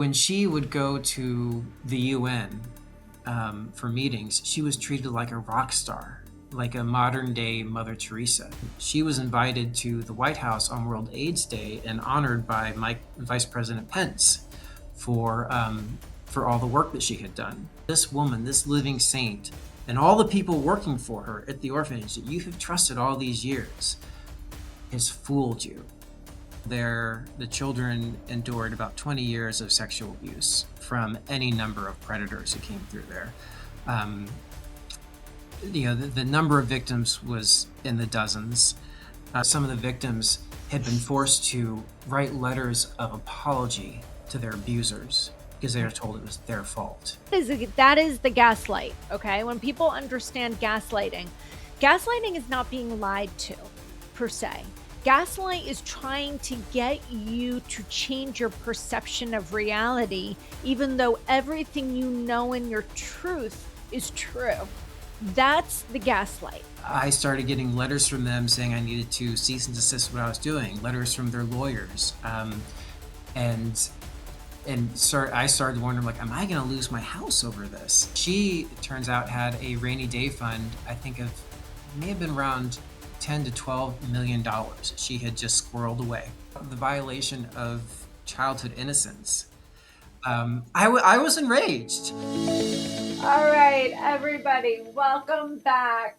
When she would go to the UN for meetings, she was treated like a rock star, like a modern day Mother Teresa. She was invited to the White House on World AIDS Day and honored by Vice President Pence for all the work that she had done. This woman, this living saint, and all the people working for her at the orphanage that you have trusted all these years has fooled you. The children endured about 20 years of sexual abuse from any number of predators who came through there. Um, the number of victims was in the dozens. Some of the victims had been forced to write letters of apology to their abusers because they were told it was their fault. That is the gaslight, okay? When people understand gaslighting is not being lied to, per se. Gaslight is trying to get you to change your perception of reality, even though everything you know in your truth is true. That's the gaslight. I started getting letters from them saying I needed to cease and desist what I was doing, letters from their lawyers. And I started wondering, like, am I going to lose my house over this? She, it turns out, had a rainy day fund, I think it may have been around 10 to 12 million dollars she had just squirreled away. The violation of childhood innocence. I was enraged. All right, everybody, welcome back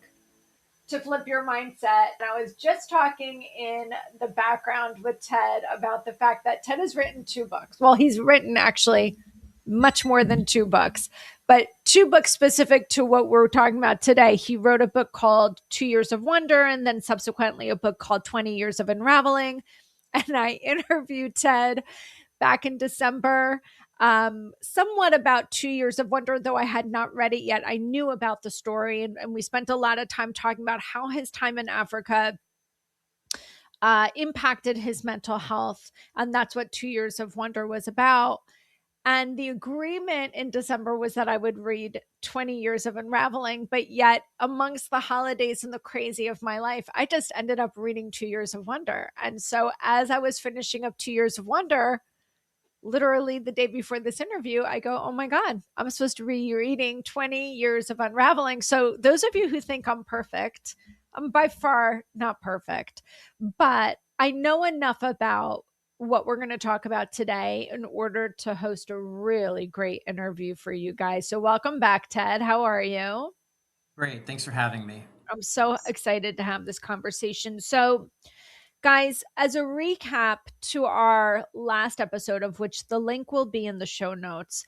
to Flip Your Mindset. And I was just talking in the background with Ted about the fact that Ted has written 2 books. Well, he's written actually much more than 2 books, but 2 books specific to what we're talking about today. He wrote a book called 2 Years of Wonder, and then subsequently a book called 20 Years of Unraveling. And I interviewed Ted back in December, somewhat about 2 Years of Wonder, though I had not read it yet. I knew about the story, and we spent a lot of time talking about how his time in Africa impacted his mental health. And that's what 2 Years of Wonder was about. And the agreement in December was that I would read 20 Years of Unraveling, but yet amongst the holidays and the crazy of my life, I just ended up reading 2 Years of Wonder. And so as I was finishing up 2 Years of Wonder, literally the day before this interview, I go, oh my God, I'm supposed to be reading 20 Years of Unraveling. So those of you who think I'm perfect, I'm by far not perfect, but I know enough about what we're going to talk about today in order to host a really great interview for you guys. So welcome back, Ted. How are you? Great, thanks for having me. I'm so excited to have this conversation. So, guys, as a recap to our last episode, of which the link will be in the show notes,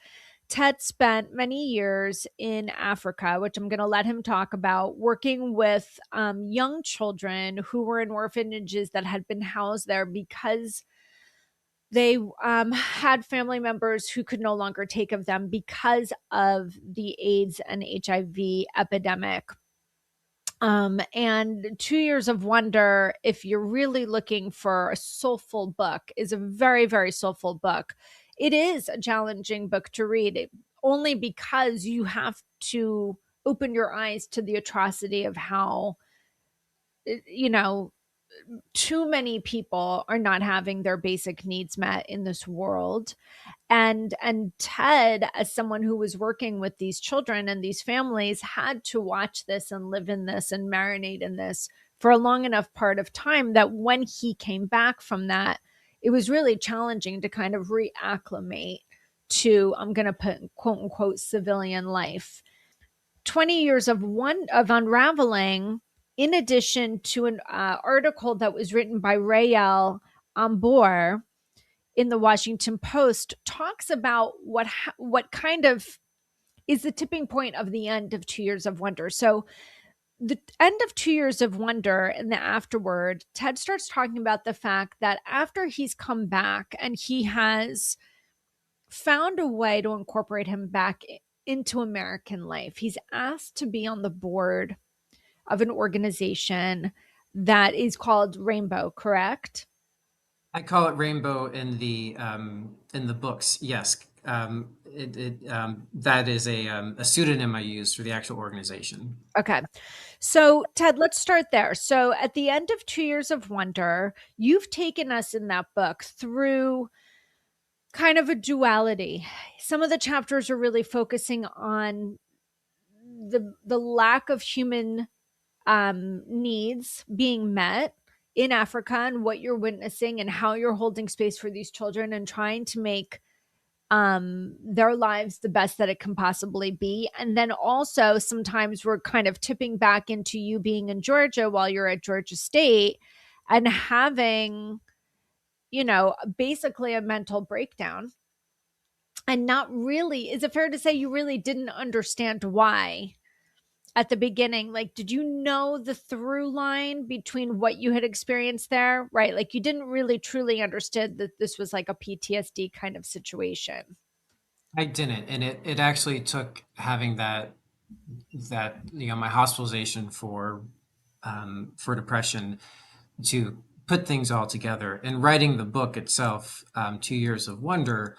Ted spent many years in Africa, which I'm going to let him talk about, working with young children who were in orphanages that had been housed there because they had family members who could no longer take of them because of the AIDS and HIV epidemic. And 2 Years of Wonder, if you're really looking for a soulful book, is a very, very soulful book. It is a challenging book to read, only because you have to open your eyes to the atrocity of how, you know, too many people are not having their basic needs met in this world. And Ted, as someone who was working with these children and these families, had to watch this and live in this and marinate in this for a long enough part of time that when he came back from that, it was really challenging to kind of reacclimate to, I'm going to put quote unquote civilian life. 20 years of unraveling, in addition to an article that was written by Rael Ambor in the Washington Post, talks about what kind of is the tipping point of the end of 2 Years of Wonder. So the end of 2 Years of Wonder and the afterward, Ted starts talking about the fact that after he's come back and he has found a way to incorporate him back into American life, he's asked to be on the board of an organization that is called Rainbow, correct? I call it rainbow in the books. Yes, that is a pseudonym I use for the actual organization. Okay. So, Ted, let's start there. So, at the end of 2 Years of Wonder, you've taken us in that book through kind of a duality. Some of the chapters are really focusing on the lack of human needs being met in Africa, and what you're witnessing and how you're holding space for these children and trying to make their lives the best that it can possibly be. And then also sometimes we're kind of tipping back into you being in Georgia while you're at Georgia State and having, basically a mental breakdown, and not really, is it fair to say you really didn't understand why at the beginning? Like, did you know the through line between what you had experienced there, right? Like, you didn't really truly understand that this was like a PTSD kind of situation. I didn't, and it actually took having that my hospitalization for depression to put things all together. And writing the book itself, 2 Years of Wonder,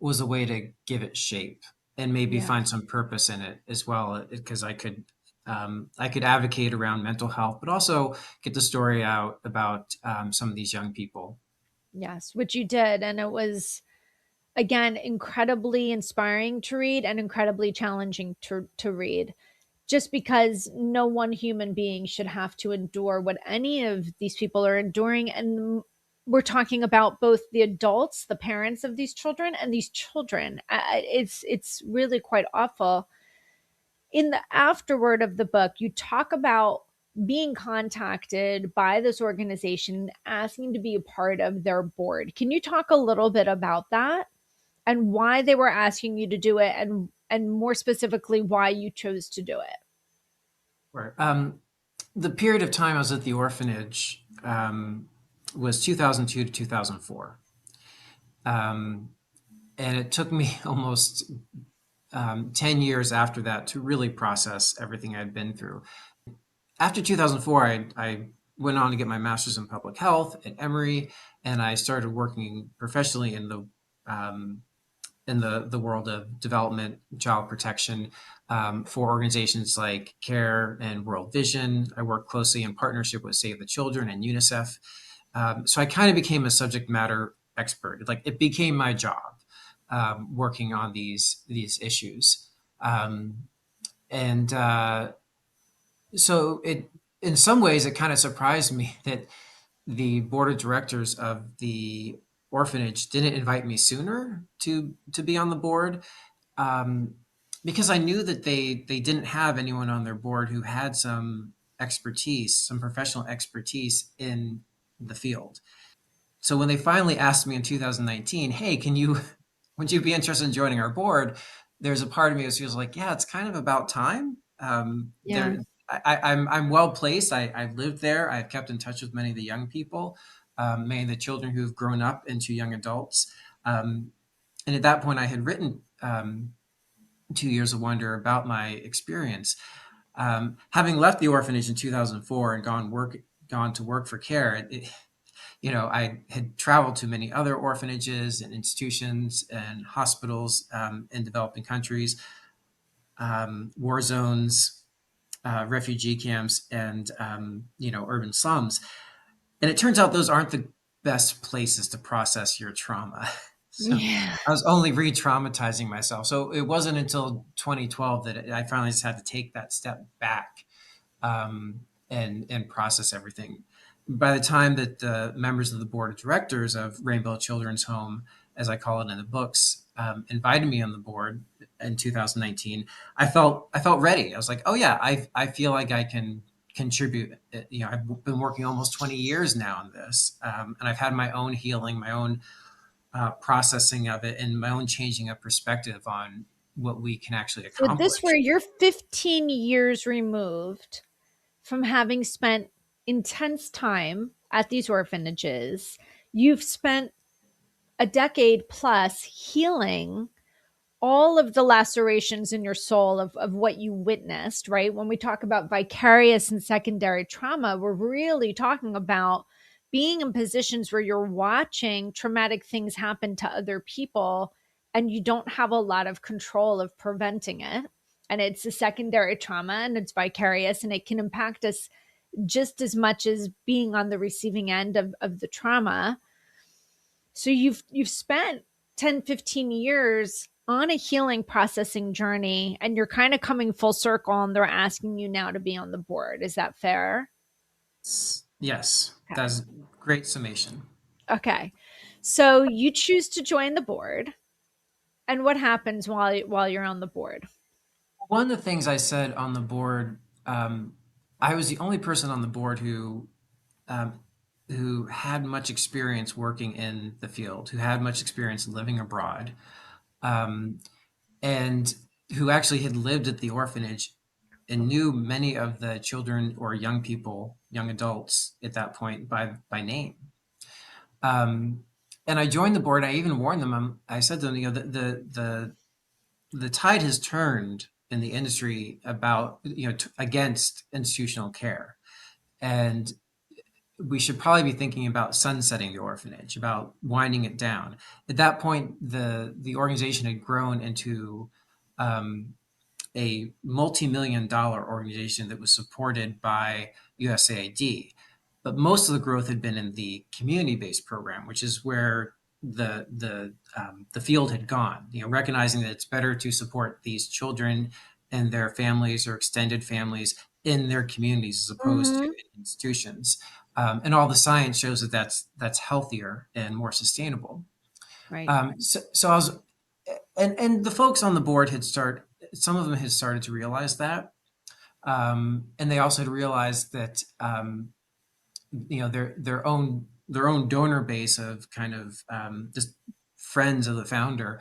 was a way to give it shape and maybe Yeah. find some purpose in it as well, because I could advocate around mental health, but also get the story out about some of these young people. Yes, which you did. And it was, again, incredibly inspiring to read and incredibly challenging to read, just because no one human being should have to endure what any of these people are enduring. And we're talking about both the adults, the parents of these children, and these children. It's really quite awful. In the afterword of the book, you talk about being contacted by this organization asking to be a part of their board. Can you talk a little bit about that and why they were asking you to do it, and more specifically why you chose to do it? Right. The period of time I was at the orphanage was 2002 to 2004. Um, and it took me almost 10 years after that to really process everything I'd been through. After 2004, I went on to get my master's in public health at Emory, and I started working professionally um, in the world of development, child protection, for organizations like CARE and World Vision. I work closely in partnership with Save the Children and UNICEF. So I kind of became a subject matter expert. Like, it became my job, working on these issues. Um, and so it in some ways it kind of surprised me that the board of directors of the orphanage didn't invite me sooner to be on the board, um, because I knew that they didn't have anyone on their board who had some expertise, some professional expertise in the field. So when they finally asked me in 2019, "Hey, can you would you be interested in joining our board?" There's a part of me that feels like, yeah, it's kind of about time. Yeah. I'm well placed. I've lived there. I've kept in touch with many of the young people, many of the children who've grown up into young adults. And at that point, I had written 2 Years of Wonder about my experience. Having left the orphanage in 2004 and gone to work for CARE, I had traveled to many other orphanages and institutions and hospitals, in developing countries, war zones, refugee camps, and urban slums. And it turns out those aren't the best places to process your trauma. So Yeah. I was only re-traumatizing myself. So it wasn't until 2012 that I finally just had to take that step back, and process everything. By the time that the members of the board of directors of Rainbow Children's Home, as I call it in the books, invited me on the board in 2019, I felt ready. I was like, oh yeah, I feel like I can contribute. I've been working almost 20 years now on this, and I've had my own healing, my own processing of it, and my own changing of perspective on what we can actually So this where accomplish. you're 15 years removed from having spent intense time at these orphanages. You've spent a decade plus healing all of the lacerations in your soul of what you witnessed, right? When we talk about vicarious and secondary trauma, we're really talking about being in positions where you're watching traumatic things happen to other people and you don't have a lot of control of preventing it. And it's a secondary trauma and it's vicarious and it can impact us just as much as being on the receiving end of the trauma. So you've spent 10, 15 years on a healing processing journey, and you're kind of coming full circle and they're asking you now to be on the board. Is that fair? Yes, Okay. that's great summation. Okay. So you choose to join the board. And what happens while you're on the board? One of the things I said on the board, I was the only person on the board um, who had much experience working in the field, who had much experience living abroad, um, and who actually had lived at the orphanage and knew many of the children or young people, young adults at that point by name. Um, and I joined the board. I even warned them. I said to them, the tide has turned in the industry about against institutional care, and we should probably be thinking about sunsetting the orphanage, about winding it down. At that point, the organization had grown into um, a multi-million dollar organization that was supported by USAID. But most of the growth had been in the community-based program, which is where the field had gone. Recognizing that it's better to support these children and their families or extended families in their communities as opposed to Mm-hmm. in institutions. And all the science shows that that's healthier and more sustainable. Right. So I was, and the folks on the board some of them had started to realize that, and they also had realized that their own donor base of kind of just friends of the founder,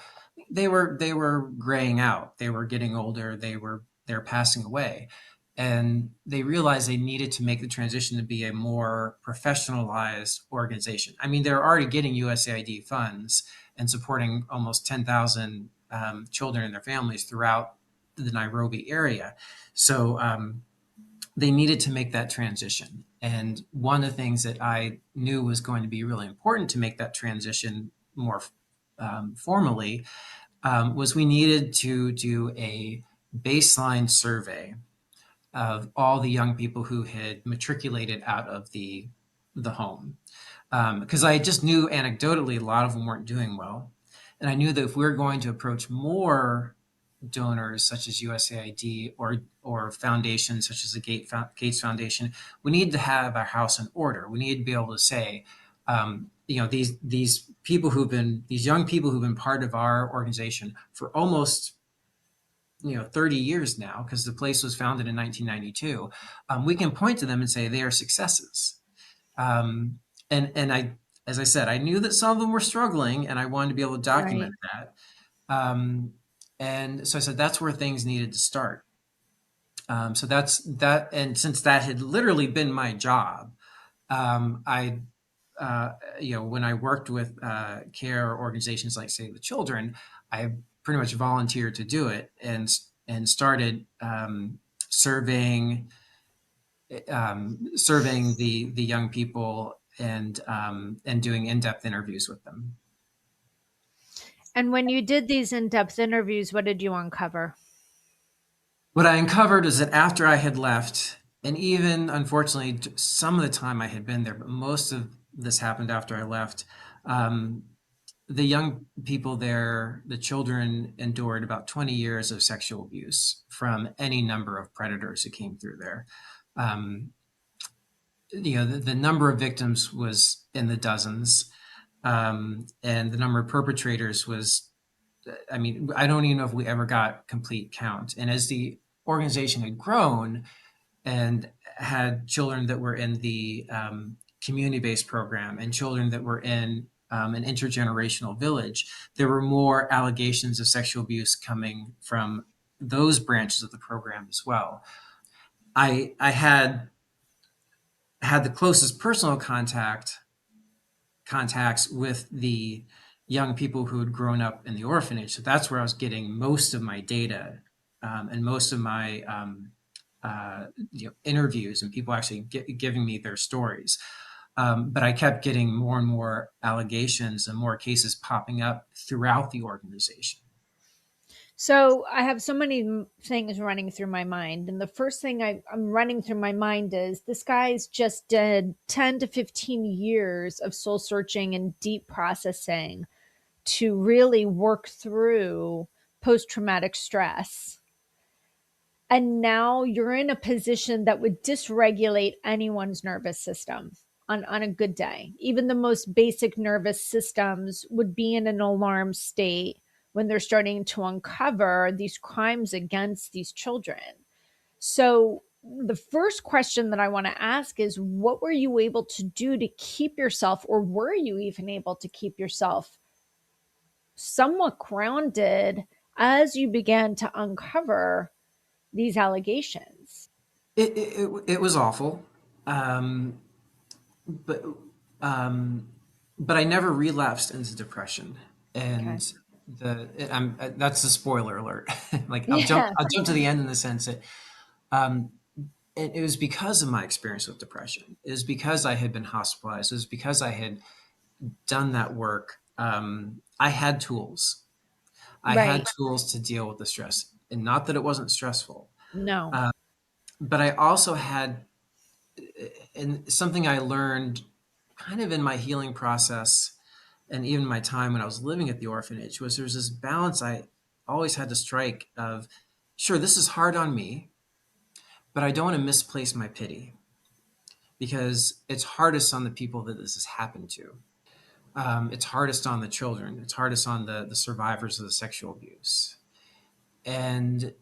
they were graying out, they were getting older, they're passing away, and they realized they needed to make the transition to be a more professionalized organization. I mean, they're already getting USAID funds and supporting almost 10,000 children and their families throughout the Nairobi area. So they needed to make that transition. And one of the things that I knew was going to be really important to make that transition more formally was we needed to do a baseline survey of all the young people who had matriculated out of the home. Because I just knew anecdotally a lot of them weren't doing well. And I knew that if we were going to approach more donors such as USAID or foundations such as the Gates Foundation, we need to have our house in order. We need to be able to say, these people these young people who've been part of our organization for almost 30 years now, because the place was founded in 1992. We can point to them and say they are successes. Um, and as I said, I knew that some of them were struggling, and I wanted to be able to document Right. that. Um, and so I said that's where things needed to start. So that's that. And since that had literally been my job, I, when I worked with care organizations like Save the Children, I pretty much volunteered to do it and started surveying the young people and doing in-depth interviews with them. And when you did these in-depth interviews, what did you uncover? What I uncovered is that after I had left, and even unfortunately, some of the time I had been there, but most of this happened after I left. Um, the young people there, the children, endured about 20 years of sexual abuse from any number of predators who came through there. Um, the number of victims was in the dozens, and the number of perpetrators was, I mean, I don't even know if we ever got complete count. And as the organization had grown and had children that were in the community-based program and children that were in an intergenerational village, there were more allegations of sexual abuse coming from those branches of the program as well. I had the closest personal contacts with the young people who had grown up in the orphanage. So that's where I was getting most of my data and most of my interviews and people actually giving me their stories. But I kept getting more and more allegations and more cases popping up throughout the organization. So I have so many things running through my mind. And the first thing I'm running through my mind is this guy's just did 10 to 15 years of soul searching and deep processing to really work through post traumatic stress. And now you're in a position that would dysregulate anyone's nervous system on a good day. Even the most basic nervous systems would be in an alarm state when they're starting to uncover these crimes against these children. So, the first question that I want to ask is, what were you able to do to keep yourself, or were you even able to keep yourself somewhat grounded as you began to uncover these allegations? It was awful, um, but um, but I never relapsed into depression. Okay. And that's the spoiler alert. Like Yeah. I'll jump to the end in the sense that um, it was because of my experience with depression. It was because I had been hospitalized. It was because I had done that work. I had tools. I had Right. tools to deal with the stress, and not that it wasn't stressful, No. uh, but I also had, and something I learned kind of in my healing process, and even my time when I was living at the orphanage, was there's this balance I always had to strike of, sure, this is hard on me, but I don't want to misplace my pity because it's hardest on the people that this has happened to. It's hardest on the children. It's hardest on the survivors of the sexual abuse. And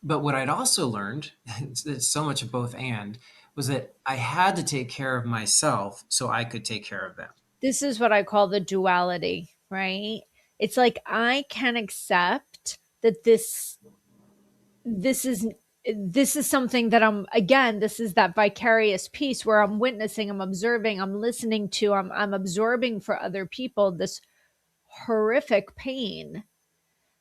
but what I'd also learned, it's so much of both and, was that I had to take care of myself so I could take care of them. This is what I call the duality, right? It's like I can accept that this is this is something that I'm, again, this is that vicarious piece where I'm witnessing, I'm observing, I'm listening to, I'm absorbing for other people this horrific pain.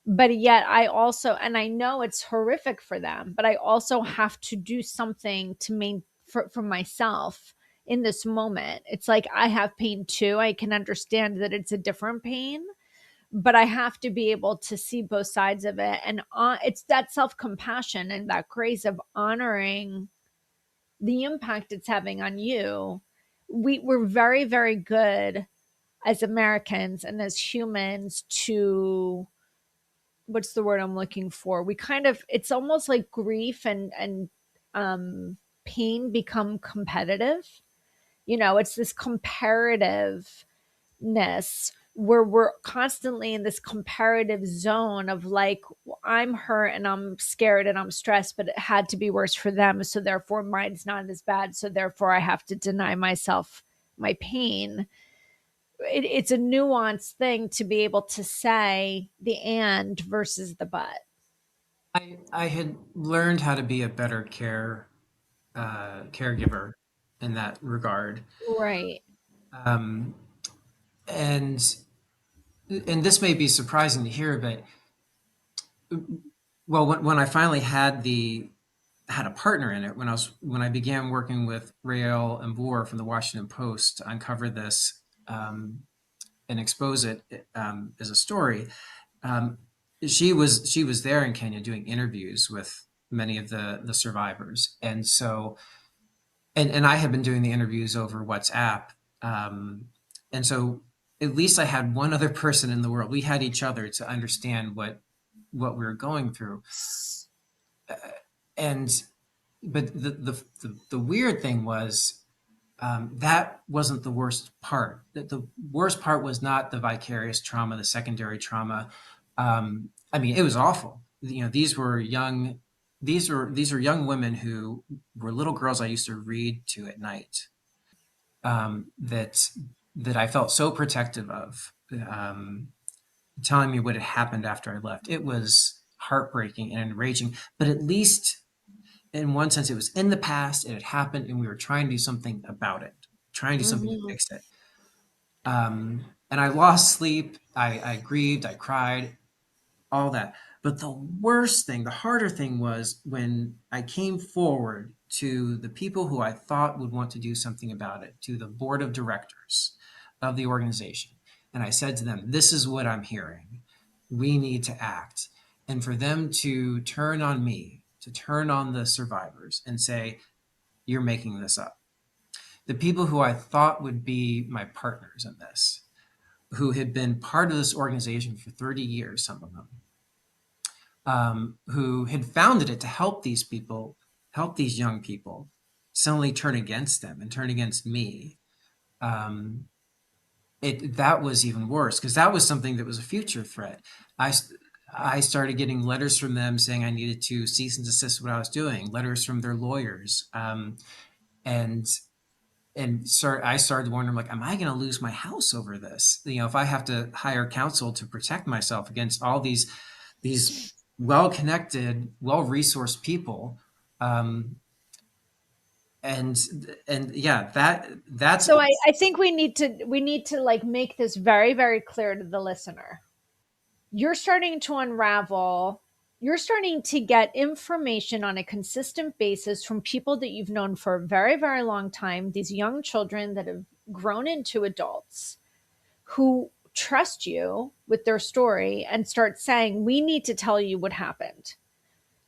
But yet I also, and I know it's horrific for them, but I also have to do something to for myself in this moment. It's like I have pain too. I can understand that it's a different pain, but I have to be able to see both sides of it. And it's that self compassion and that grace of honoring the impact it's having on you. We're very, very good as Americans and as humans to, what's the word I'm looking for? We kind of, it's almost like grief and um pain become competitive. You know, it's this comparativeness where we're constantly in this comparative zone of like, well, I'm hurt and I'm scared and I'm stressed, but it had to be worse for them. So therefore mine's not as bad. So therefore I have to deny myself my pain. It's a nuanced thing to be able to say the and versus the but. I had learned how to be a better caregiver in that regard, Right. um, and this may be surprising to hear, but well, when I finally had a partner in it, when I began working with Rael and Boer from the Washington Post to uncover this, and expose it, as a story. Um, she was there in Kenya doing interviews with many of the survivors, and so and I had been doing the interviews over WhatsApp, and so at least I had one other person in the world. We had each other to understand what we were going through, and but the weird thing was, that wasn't the worst part. The worst part was not the vicarious trauma, the secondary trauma. I mean, it was awful. You know, these are young women who were little girls I used to read to at night. That I felt so protective of, telling me what had happened after I left. It was heartbreaking and enraging, but at least in one sense, it was in the past, it had happened, and we were trying to do something about it, trying to do something to Mhm. fix it. And I lost sleep, I grieved, I cried, all that. But the worst thing, the harder thing was when I came forward to the people who I thought would want to do something about it, to the board of directors of the organization. And I said to them, this is what I'm hearing. We need to act. And for them to turn on me, to turn on the survivors and say, you're making this up. The people who I thought would be my partners in this who had been part of this organization for 30 years, some of them, who had founded it to help these people, help these young people, suddenly turn against them and turn against me. Um, that was even worse because that was something that was a future threat. I I started getting letters from them saying I needed to cease and desist what I was doing. Letters from their lawyers, and I started wondering, like, am I going to lose my house over this? You know, if I have to hire counsel to protect myself against all these well-connected, well-resourced people, um, and yeah, that's So I think we need to like make this very, very clear to the listener. You're starting to unravel, you're starting to get information on a consistent basis from people that you've known for a very, very long time, these young children that have grown into adults who trust you with their story and start saying, we need to tell you what happened.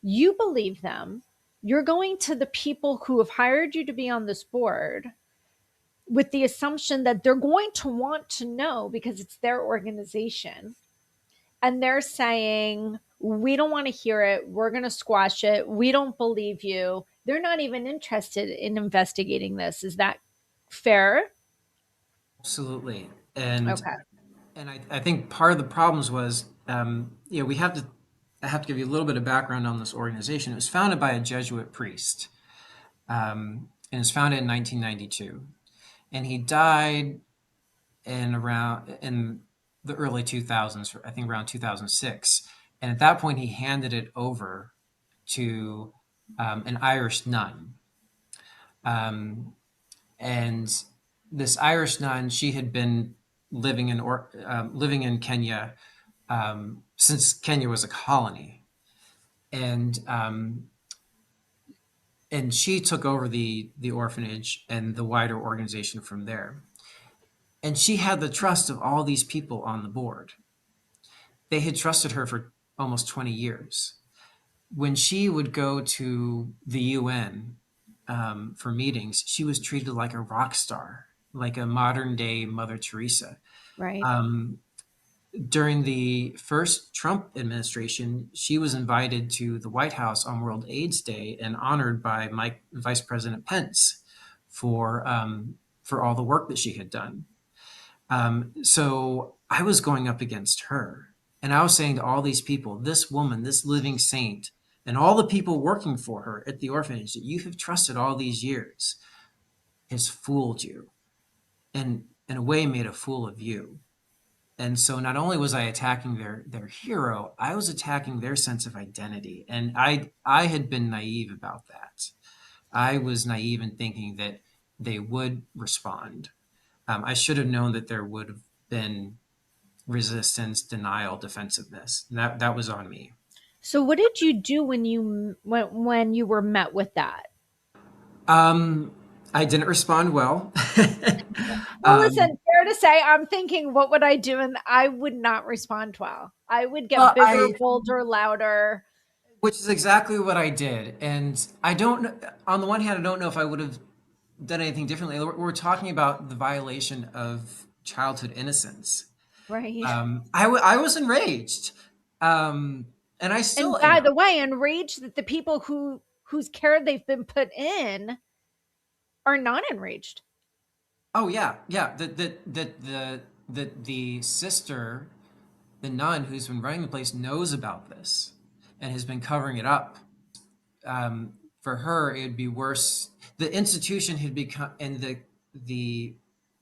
You believe them. You're going to the people who have hired you to be on this board with the assumption that they're going to want to know because it's their organization. And they're saying, we don't want to hear it. We're going to squash it. We don't believe you. They're not even interested in investigating this. Is that fair? absolutely. And Okay. I think part of the problems was, we have to, I have to give you a little bit of background on this organization. It was founded by a Jesuit priest, and it was founded in 1992. And he died in the early 2000s, I think around 2006. And at that point, he handed it over to an Irish nun. Um, and this Irish nun, she had been living in Kenya since Kenya was a colony, and she took over the orphanage and the wider organization from there. And she had the trust of all these people on the board. They had trusted her for almost 20 years. When she would go to the UN for meetings, she was treated like a rock star, like a modern day Mother Teresa. Right. Um, During the first Trump administration, she was invited to the White House on World AIDS Day and honored by Vice President Pence for all the work that she had done. So I was going up against her, and I was saying to all these people, this woman, this living saint, and all the people working for her at the orphanage that you have trusted all these years has fooled you, and in a way made a fool of you. And so not only was I attacking their hero, I was attacking their sense of identity. And I had been naive about that. I was naive in thinking that they would respond. I should have known that there would have been resistance, denial, defensiveness. That was on me. So what did you do when you were met with that? Um, I didn't respond well. Well, listen, um, fair to say, I'm thinking, what would I do? And I would not respond well. I would get well, bigger, bolder, louder. which is exactly what I did. And I don't know, on the one hand, I don't know if I would have done anything differently. We're talking about the violation of childhood innocence. Right. I was enraged. Um, and I still And by am. the way, enraged that the people whose care they've been put in are not enraged. Oh yeah, yeah. The sister, the nun who's been running the place, knows about this and has been covering it up. For her, it would be worse. The institution had become, and the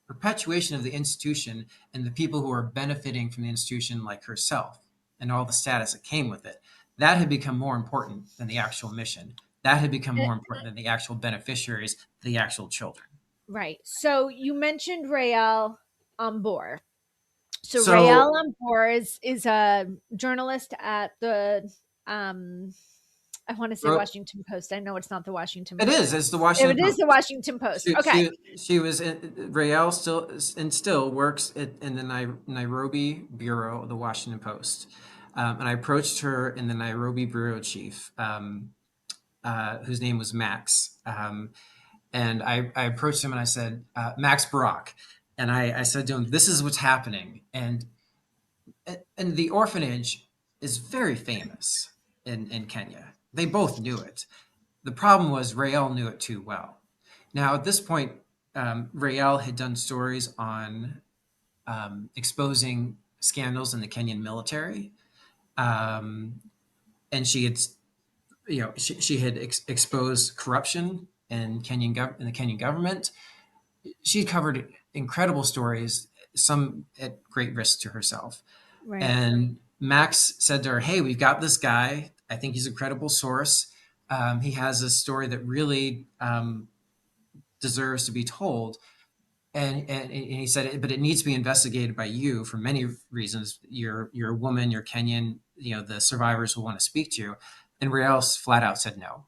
perpetuation of the institution and the people who are benefiting from the institution, like herself, and all the status that came with it, that had become more important than the actual mission. That had become Eh, more important than the actual beneficiaries, the actual children. Right. So you mentioned Rael Ambor. So So Rael Ambor is a journalist at the I want to say Washington Post. I know it's not the Washington it is. Post. It's the If Washington it is Post. the Washington Post. She Okay. she she was Rael still works in the Nairobi bureau of the Washington Post, and I approached her in the Nairobi bureau chief, whose name was Max, and I approached him and I said, Max Barak. And I said to him, "This is what's happening." And the orphanage is very famous in Kenya. They both knew it. The problem was Rael knew it too well. Now at this point, Rael had done stories on exposing scandals in the Kenyan military, um, and she had exposed corruption in the Kenyan government. She covered incredible stories, some at great risk to herself. Right. And Max said to her, "Hey, we've got this guy. I think he's a credible source. He has a story that really deserves to be told." And he said, "But it needs to be investigated by you for many reasons. You're a woman, you're Kenyan. The survivors will want to speak to you." And Riel flat out said no.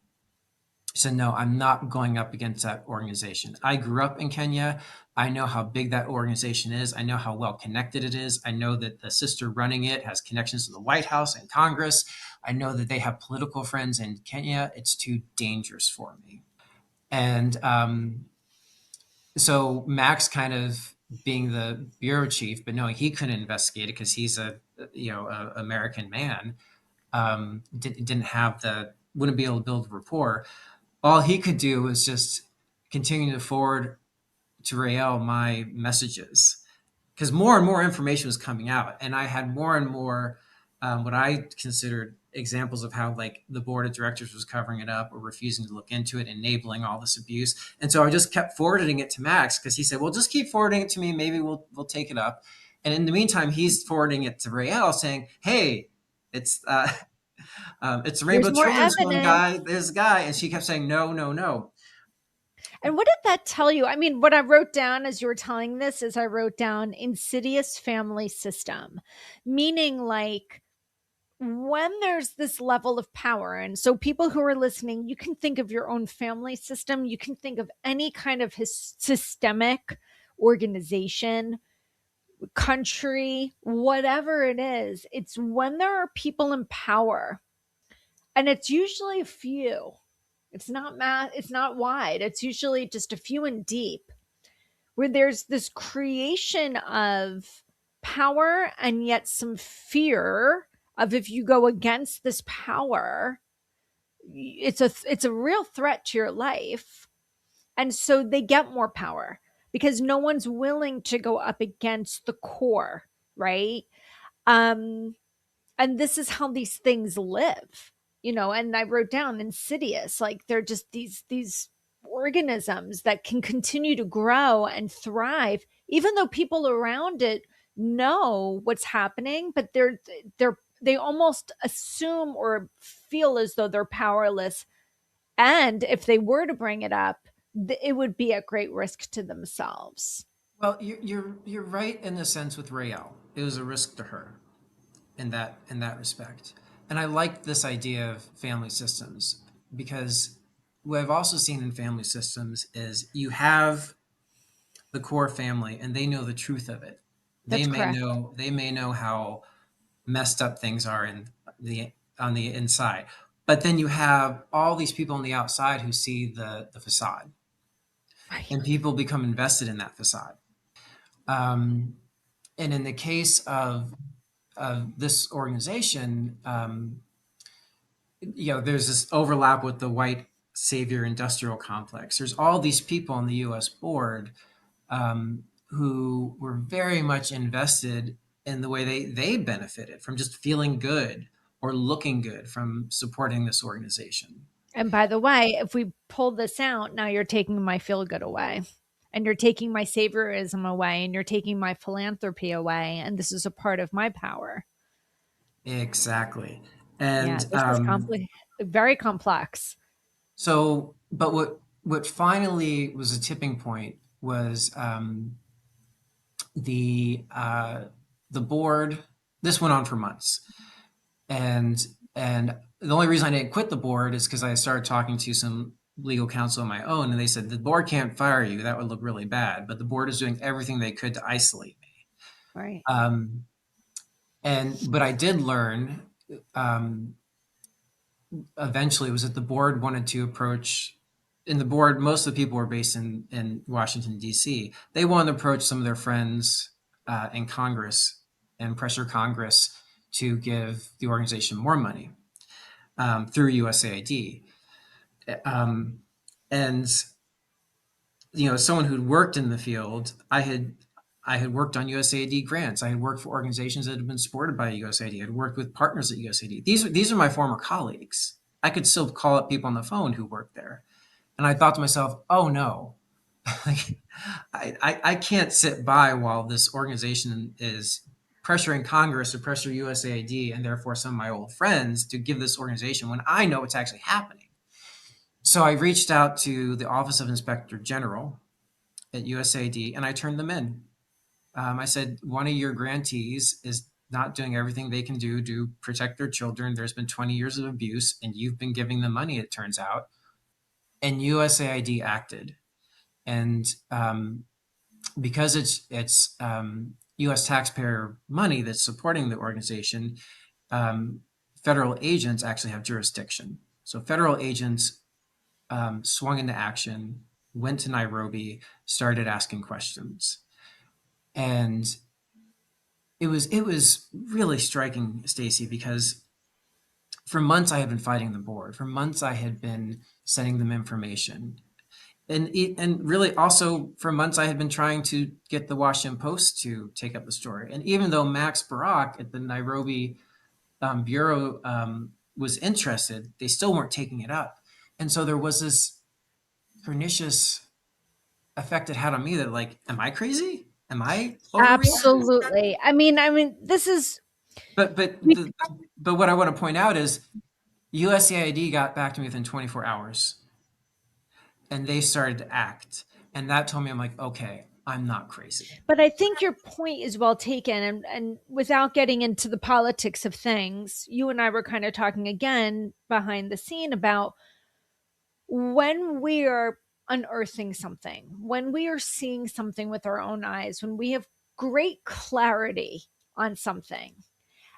She said, "No, I'm not going up against that organization. I grew up in Kenya. I know how big that organization is. I know how well connected it is. I know that the sister running it has connections to the White House and Congress. I know that they have political friends in Kenya. It's too dangerous for me." And so Max, kind of being the bureau chief, but knowing he couldn't investigate it because he's a American man, didn't have wouldn't be able to build rapport. All he could do was just continue to forward to Rael my messages, because more and more information was coming out, and I had more and more what I considered examples of how, like, the board of directors was covering it up or refusing to look into it, enabling all this abuse. And so I just kept forwarding it to Max because he said, "Well, just keep forwarding it to me. Maybe we'll take it up." And in the meantime, he's forwarding it to Rael, saying, "Hey, it's it's the There's Rainbow more Children's Fund evidence. guy. This guy," and she kept saying, "No, no, no." And what did that tell you? I mean, what I wrote down as you were telling this is I wrote down insidious family system, meaning like when there's this level of power. And so, people who are listening, you can think of your own family system, you can think of any kind of systemic organization, country, whatever it is. It's when there are people in power, and it's usually a few. It's not wide. It's usually just a few and deep, where there's this creation of power and yet some fear of, if you go against this power, it's a real threat to your life. And so they get more power because no one's willing to go up against the core, right? um and this is how these things live, and I wrote down insidious, like they're just these organisms that can continue to grow and thrive even though people around it know what's happening, but they almost assume or feel as though they're powerless, and if they were to bring it up, it would be at great risk to themselves. Well, you're right in the sense with Rael. It was a risk to her in that respect. And I like this idea of family systems because what I've also seen in family systems is you have the core family and they know the truth of it. They That's may correct. know they may know how messed up things are the on the inside. But then you have all these people on the outside who see the facade, Right. and people become invested in that facade. Um, and in the case of this organization, there's this overlap with the white savior industrial complex. There's all these people on the U.S. board who were very much invested in the way they benefited from just feeling good or looking good from supporting this organization. And by the way, if we pull this out, now you're taking my feel good away. And you're taking my saviorism away, and you're taking my philanthropy away. And this is a part of my power. Exactly. Yeah, And this is very complex. but what finally was a tipping point was the uh, the board. This went on for months, and and the only reason I didn't quit the board is because I started talking to some legal counsel on my own, and they said the board can't fire you. That would look really bad. But the board is doing everything they could to isolate me. Right. Um, but I did learn um, eventually was that the board wanted to approach in the board, most of the people were based in Washington, D.C. They wanted to approach some of their friends in Congress and pressure Congress to give the organization more money through USAID. Um, and someone who'd worked in the field, I had worked on USAID grants. I had worked for organizations that had been supported by USAID. I'd worked with partners at USAID. These are my former colleagues. I could still call up people on the phone who worked there. And I thought to myself, oh no, I can't sit by while this organization is pressuring Congress to pressure USAID and therefore some of my old friends to give this organization when I know it's actually happening. So I reached out to the Office of Inspector General at USAID and I turned them in. I said, one of your grantees is not doing everything they can do to protect their children. There's been 20 years of abuse and you've been giving them money, it turns out. And USAID acted. And because it's U.S. taxpayer money that's supporting the organization, um, federal agents actually have jurisdiction. So federal agents swung into action, went to Nairobi, started asking questions, and it was really striking, Stacy, because for months I had been fighting the board. For months I had been sending them information. And really also for months I had been trying to get the Washington Post to take up the story. And even though Max Barak at the Nairobi bureau was interested, they still weren't taking it up. And so there was this pernicious effect it had on me that, like, am I crazy? Am I overreacting? Absolutely. I mean, this is But but we the, but what I want to point out is USAID got back to me within 24 hours and they started to act. And that told me, I'm like, okay, I'm not crazy. but I think your point is well taken, and without getting into the politics of things, you and I were kind of talking again behind the scene about when we are unearthing something, when we are seeing something with our own eyes, when we have great clarity on something,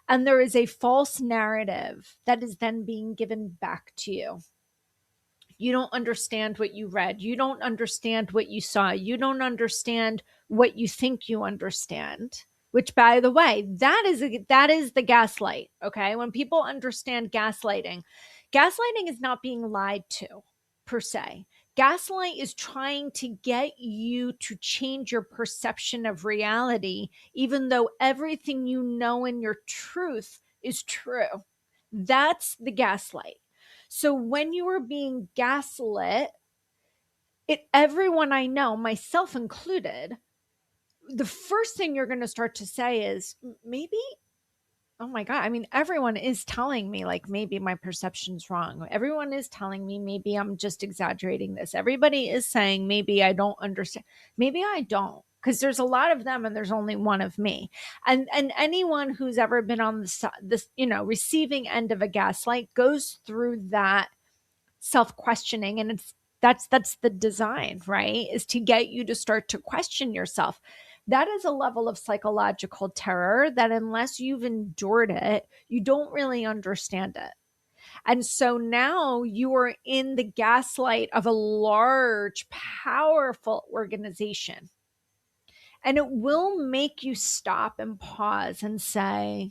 and there is a false narrative that is then being given back to you. You don't understand what you read. You don't understand what you saw. You don't understand what you think you understand. Which, by the way, that is the gaslight. Okay, when people understand gaslighting, gaslighting is not being lied to per se. Gaslight is trying to get you to change your perception of reality, even though everything you know in your truth is true. That's the gaslight. So when you are being gaslit, everyone I know, myself included, the first thing you're going to start to say is maybe, oh my God. I mean, everyone is telling me like maybe my perception's wrong. Everyone is telling me maybe I'm just exaggerating this. Everybody is saying maybe I don't understand. Maybe I don't. Because there's a lot of them and there's only one of me. And anyone who's ever been on this receiving end of a gaslight goes through that self-questioning, and that's the design, right, is to get you to start to question yourself. That is a level of psychological terror that unless you've endured it, you don't really understand it. And so now you are in the gaslight of a large powerful organization, and it will make you stop and pause and say,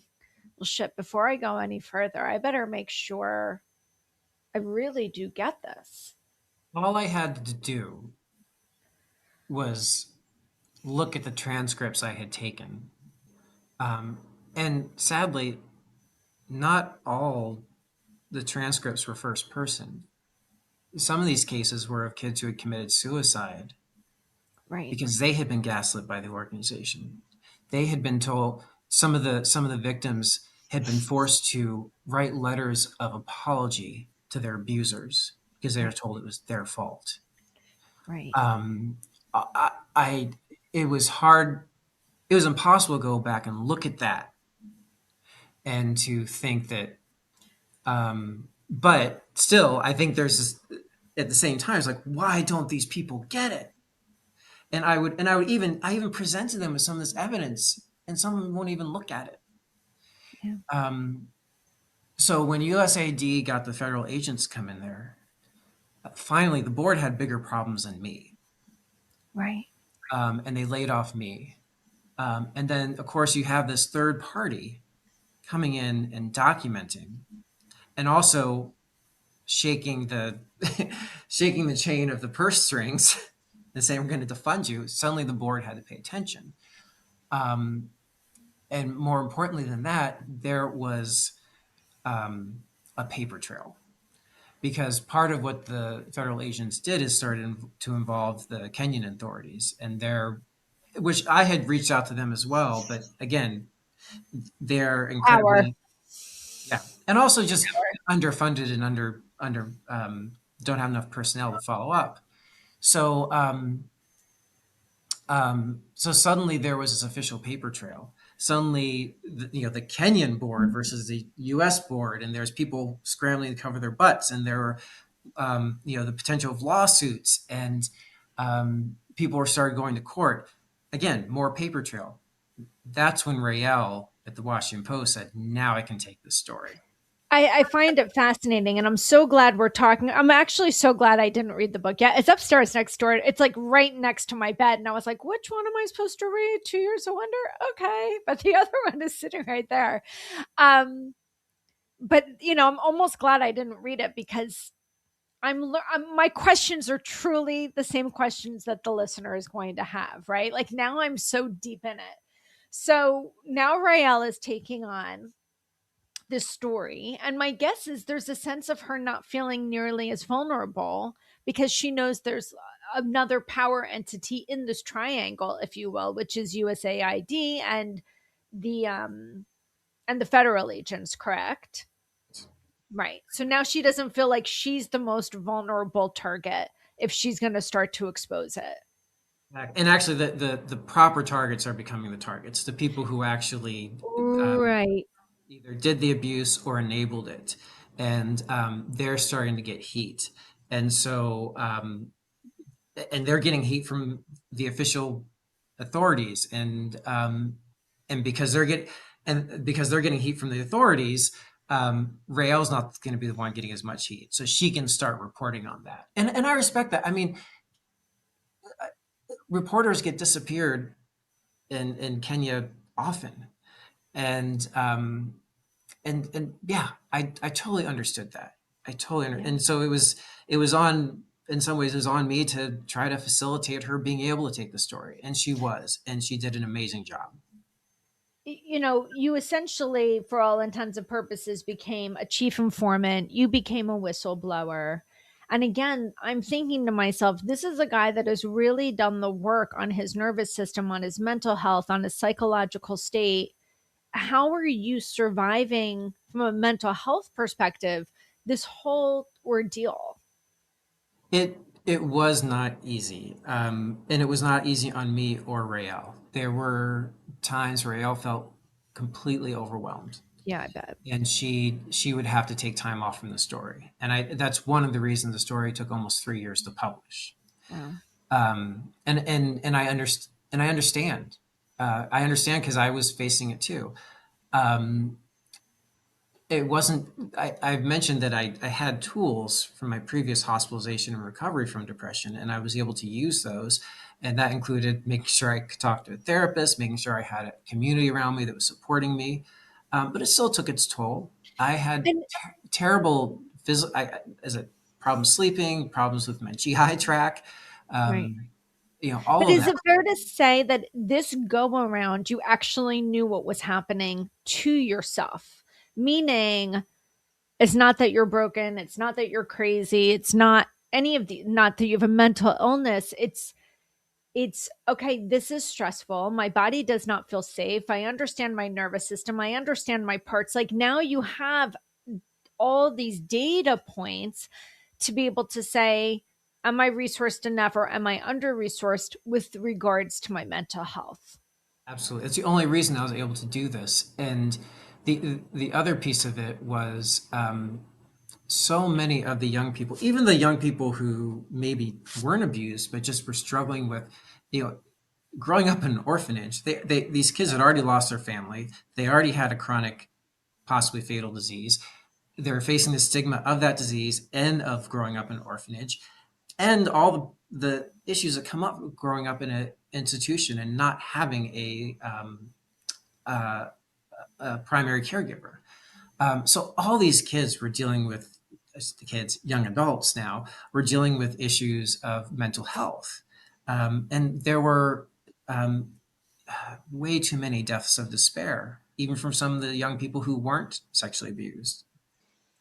well, shit, before I go any further, I better make sure I really do get this. All I had to do was look at the transcripts I had taken. Um, and sadly, not all the transcripts were first person. Some of these cases were of kids who had committed suicide Right. because they had been gaslit by the organization. They had been told, some of the victims had been forced to write letters of apology to their abusers because they were Right. told it was their fault. Right. Um, I it was hard. It was impossible to go back and look at that and to think that. But still, I think there's this, at the same time, it's like, why don't these people get it? And I even presented them with some of this evidence, and some of them won't even look at it. Yeah. So when USAID got the federal agents come in there, Finally, the board had bigger problems than me, Right. and they laid off me. And then, of course, you have this third party coming in and documenting, and also shaking the shaking the chain of the purse strings and saying we're going to defund you. Suddenly, the board had to pay attention. Um, and more importantly than that, there was a paper trail, because part of what the federal agents did is started to involve the Kenyan authorities, and their, which I had reached out to them as well, but again, they're Power. incredibly, yeah, and also just underfunded and under don't have enough personnel to follow up. So so suddenly there was this official paper trail. Suddenly, the Kenyan board versus the U.S. board, and there's people scrambling to cover their butts, and there were the potential of lawsuits, and people were started going to court. Again, more paper trail. That's when Rael at the Washington Post said, "Now I can take this story." I find it fascinating, and I'm so glad we're talking. I'm actually so glad I didn't read the book yet. It's upstairs next door. It's like right next to my bed. And I was like, which one am I supposed to read? 2 Years of Wonder? Okay. But the other one is sitting right there. Um, but I'm almost glad I didn't read it because my questions are truly the same questions that the listener is going to have, right? Like now I'm so deep in it. So now Rael is taking on this story. And my guess is there's a sense of her not feeling nearly as vulnerable because she knows there's another power entity in this triangle, if you will, which is USAID the and the federal agents, correct? Right. So now she doesn't feel like she's the most vulnerable target if she's going to start to expose it. And actually, the proper targets are becoming the targets. The people who actually Right. either did the abuse or enabled it, and they're starting to get heat. And so, and they're getting heat from the official authorities, and because they're getting heat from the authorities, Rael's not going to be the one getting as much heat, so she can start reporting on that. And I respect that. I mean, reporters get disappeared in Kenya often, and yeah, I totally understood that. I totally under, Yeah. and so it was on, in some ways it was on me to try to facilitate her being able to take the story, and she did an amazing job. You essentially, for all intents and purposes, became a chief informant. You became a whistleblower. And again, I'm thinking to myself, this is a guy that has really done the work on his nervous system, on his mental health, on his psychological state. How are you surviving from a mental health perspective this whole ordeal? It was not easy, and it was not easy on me or Rael. There were times Rael felt completely overwhelmed, Yeah, I bet. and she would have to take time off from the story, and I that's one of the reasons the story took almost 3 years to publish. Wow. And I understand. I understand because I was facing it too. Um, it wasn't. I've mentioned that I had tools from my previous hospitalization and recovery from depression, and I was able to use those. And that included making sure I could talk to a therapist, making sure I had a community around me that was supporting me. But it still took its toll. I had And terrible physical, as a problem sleeping, problems with my GI tract. right. Um, But all of is that. it fair to say that this go around, you actually knew what was happening to yourself? Meaning, it's not that you're broken, it's not that you're crazy, it's not any of the, not that you have a mental illness. It's okay, this is stressful. My body does not feel safe. I understand my nervous system. I understand my parts. Like now you have all these data points to be able to say, am I resourced enough or am I under resourced with regards to my mental health? Absolutely. It's the only reason I was able to do this. And the other piece of it was, so many of the young people, even the young people who maybe weren't abused, but just were struggling with, you know, growing up in an orphanage, these kids had already lost their family. They already had a chronic, possibly fatal disease. they're facing the stigma of that disease and of growing up in an orphanage and all the issues that come up growing up in an institution and not having uh, a primary caregiver. So all these kids were dealing with, the kids, young adults now, were dealing with issues of mental health. And there were way too many deaths of despair, even from some of the young people who weren't sexually abused.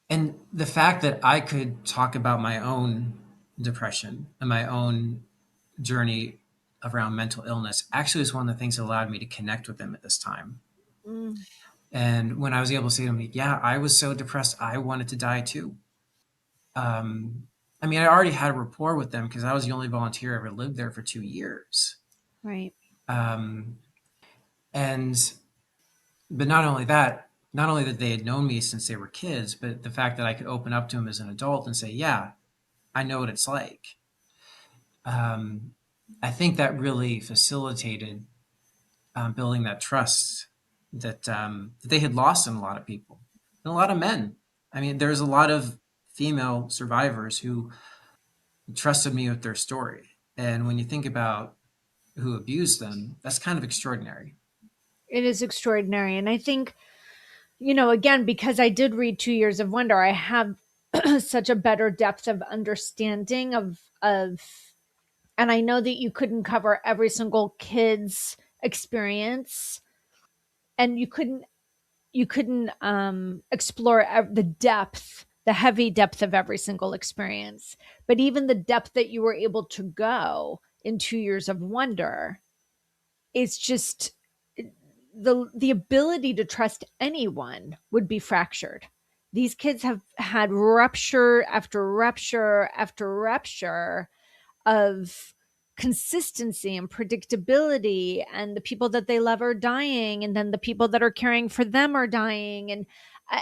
And the fact that I could talk about my own depression and my own journey around mental illness actually was one of the things that allowed me to connect with them at this time. Mm, And when I was able to say to them, yeah, I was so depressed, I wanted to die too. Um, I mean, I already had a rapport with them because I was the only volunteer ever lived there for 2 years. right. Um, and, but not only that, not only that they had known me since they were kids, but the fact that I could open up to them as an adult and say, yeah, I know what it's like. Um, I think that really facilitated building that trust that they had lost in a lot of people and a lot of men. I mean, there's a lot of female survivors who trusted me with their story. And when you think about who abused them, that's kind of extraordinary. It is extraordinary. And I think, again, because I did read 2 Years of Wonder, I have such a better depth of understanding of and I know that you couldn't cover every single kid's experience, and you couldn't explore the depth, the heavy depth of every single experience. But even the depth that you were able to go in 2 Years of Wonder, it's just the ability to trust anyone would be fractured. These kids have had rupture after rupture after rupture of consistency and predictability, and the people that they love are dying, and then the people that are caring for them are dying. And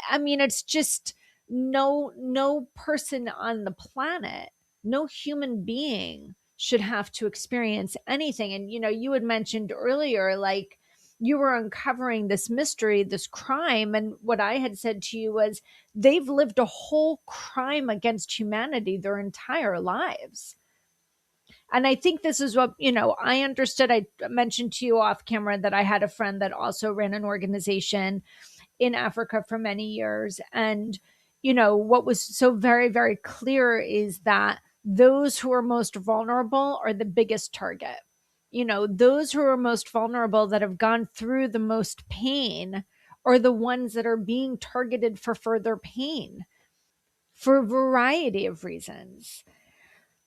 I mean, it's just no person on the planet, no human being should have to experience anything. And you had mentioned earlier, like, you were uncovering this mystery, this crime, and what I had said to you was they've lived a whole crime against humanity their entire lives. And I think this is what, I understood. I mentioned to you off camera that I had a friend that also ran an organization in Africa for many years. And, what was so very, very clear is that those who are most vulnerable are the biggest target. Those who are most vulnerable, that have gone through the most pain, are the ones that are being targeted for further pain for a variety of reasons.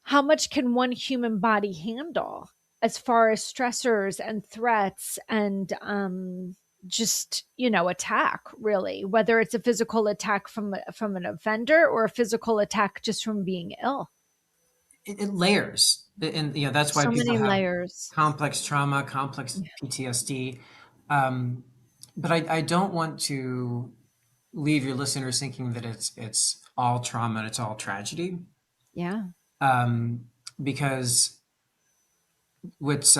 How much can one human body handle as far as stressors and threats and just attack, really, whether it's a physical attack from an offender or a physical attack just from being ill. It layers, and that's why So people many have layers. complex trauma, complex PTSD. Um, but I don't want to leave your listeners thinking that it's all trauma and it's all tragedy, Yeah. um, because what's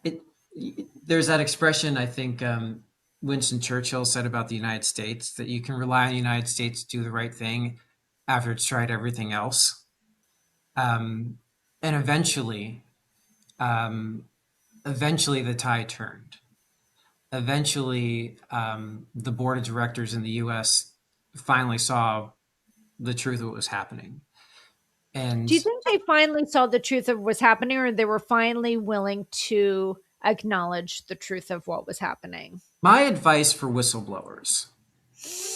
it, there's that expression I think Winston Churchill said about the United States, that you can rely on the United States to do the right thing after it's tried everything else. And um, eventually the tide turned. Eventually, the board of directors in the U.S. finally saw the truth of what was happening. And Do you think they finally saw the truth of what's happening, or they were finally willing to acknowledge the truth of what was happening? my advice for whistleblowers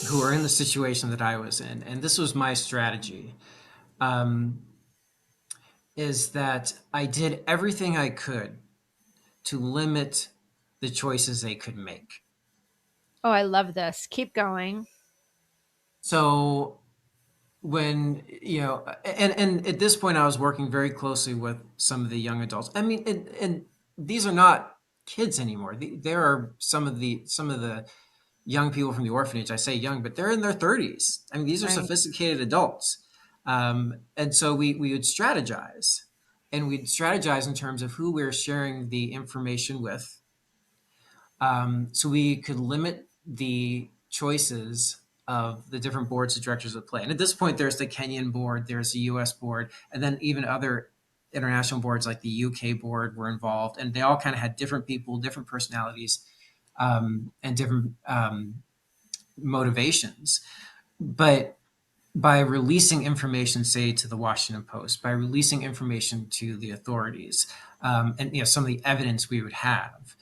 who are in the situation that I was in, and this was my strategy, um, is that I did everything I could to limit the choices they could make. Oh, I love this. Keep going. So when and at this point I was working very closely with some of the young adults. I mean, and these are not kids anymore. There are some of the young people from the orphanage. I say young, but they're in their 30s. I mean, these are Right. sophisticated adults. And so we would strategize, and we'd strategize in terms of who we're sharing the information with, so we could limit the choices of the different boards of directors at play. And at this point, there's the Kenyan board, there's the US board, and then even other international boards like the UK board were involved. And they all kind of had different people, different personalities, and different motivations. But by releasing information, say to the Washington Post, by releasing information to the authorities, and some of the evidence we would have,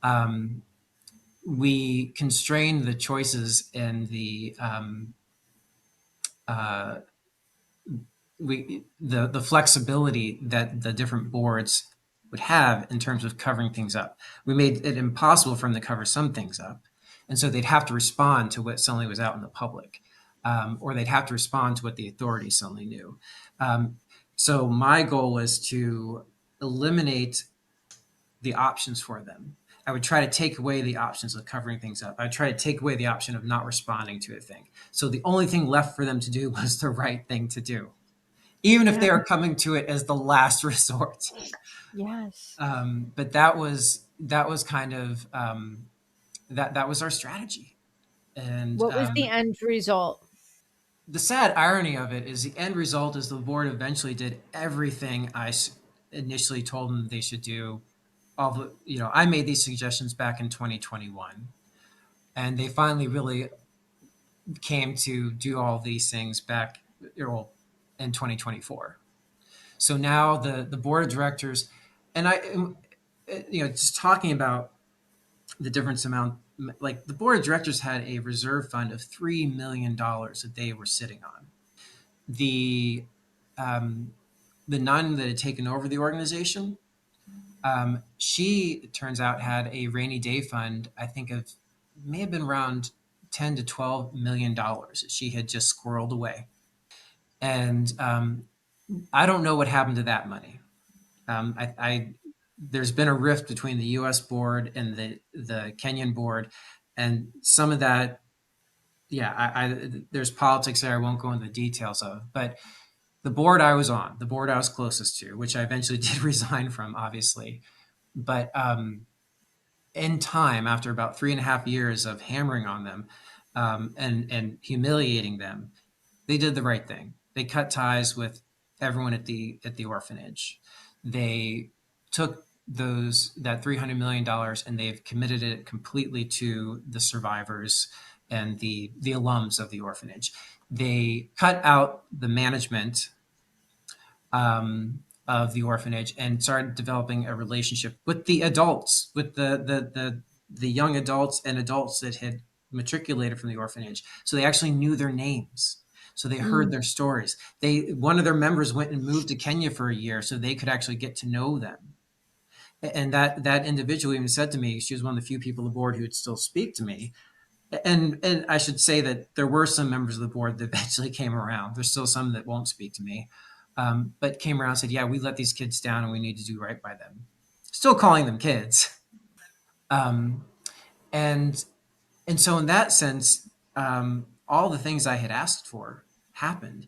um, we constrain the choices and uh, the flexibility that the different boards would have in terms of covering things up. We made it impossible for them to cover some things up, and so they'd have to respond to what suddenly was out in the public, or they'd have to respond to what the authorities suddenly knew. Um, so my goal was to eliminate the options for them. I would try to take away the options of covering things up. I'd try to take away the option of not responding to a thing. So the only thing left for them to do was the right thing to do, even if Yeah. they are coming to it as the last resort. Yes. But that was kind of that was our strategy. And What was the end result? the sad irony of it is the end result is the board eventually did everything initially told them they should do. I made these suggestions back in 2021, and they finally really came to do all these things back, well, in 2024. So now the board of directors, and just talking about the difference amount, like the board of directors had a reserve fund of $3 million that they were sitting on. The um, the nun that had taken over the organization, she, it turns out, had a rainy day fund, I think of may have been around 10 to $12 million that she had just squirreled away. And I don't know what happened to that money. There's been a rift between the U.S. board and the Kenyan board, and some of that, yeah, there's politics there. I won't go into the details of, but the board I was on, the board I was closest to, which I eventually did resign from, obviously, but in time, after about 3.5 years of hammering on them, and humiliating them, they did the right thing. They cut ties with everyone at the orphanage. They took that $300 million, and they've committed it completely to the survivors and the alums of the orphanage. They cut out the management of the orphanage and started developing a relationship with the adults, with the young adults and adults that had matriculated from the orphanage. So they actually knew their names. So they heard Mm, their stories. One of their members went and moved to Kenya for a year so they could actually get to know them. And that individual even said to me, she was one of the few people on the board who would still speak to me. And I should say that there were some members of the board that eventually came around. There's still some that won't speak to me, but came around and said, "Yeah, we let these kids down, and we need to do right by them." Still calling them kids, um, and and so in that sense, all the things I had asked for happened,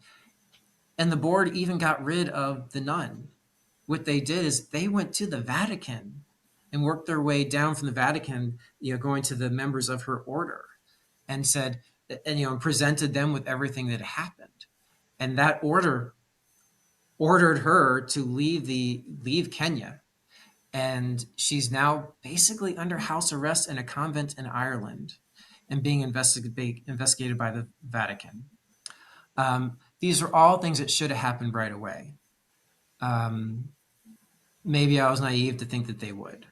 and the board even got rid of the nun. What they did is they went to the Vatican and worked their way down from the Vatican, going to the members of her order, and said, and presented them with everything that happened, and that order ordered her to leave Kenya, and she's now basically under house arrest in a convent in Ireland, and being investigated by the Vatican. These are all things that should have happened right away. Um, Maybe I was naive to think that they would,